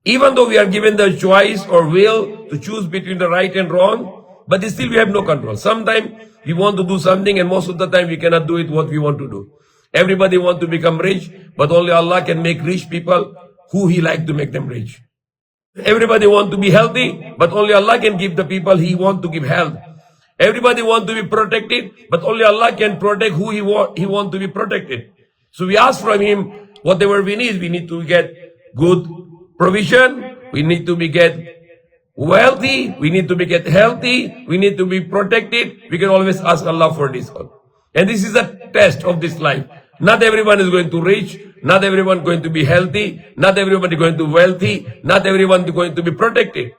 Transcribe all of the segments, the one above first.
Even though we are given the choice or will to choose between the right and wrong, but still we have no control. Sometimes we want to do something and most of the time we cannot do it what we want to do. Everybody want to become rich, but only Allah can make rich people who He like to make them rich. Everybody want to be healthy, but only Allah can give the people He want to give health. Everybody want to be protected, but only Allah can protect who He want to be protected. So we ask from Him whatever we need. We need to get good provision. We need to be get wealthy. We need to be get healthy. We need to be protected. We can always ask Allah for this all. And this is a test of this life. Not everyone is going to reach. Not everyone going to be healthy. Not everybody going to be wealthy. Not everyone is going to be protected.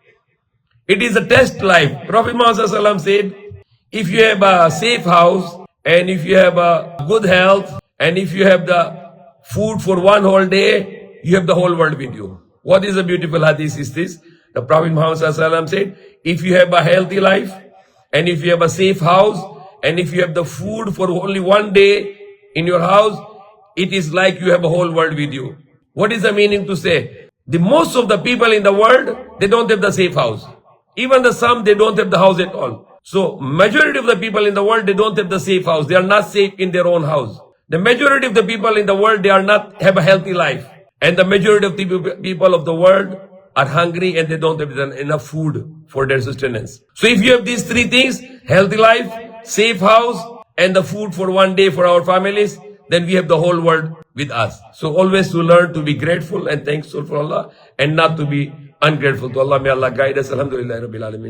It is a test life. Prophet Muhammad said, if you have a safe house and if you have a good health and if you have the food for one whole day, you have the whole world with you. What is a beautiful hadith is this? The Prophet Muhammad said, if you have a healthy life and if you have a safe house and if you have the food for only one day in your house, it is like you have a whole world with you. What is the meaning to say? The most of the people in the world, they don't have the safe house. Even the some, they don't have the house at all. So majority of the people in the world, they don't have the safe house. They are not safe in their own house. The majority of the people in the world, they are not have a healthy life. And the majority of the people of the world are hungry and they don't have enough food for their sustenance. So if you have these three things, healthy life, safe house, and the food for one day for our families, then we have the whole world with us. So always to learn to be grateful and thankful for Allah and not to be ungrateful to Allah. May Allah guide us. Alhamdulillah Rabbil Alameen.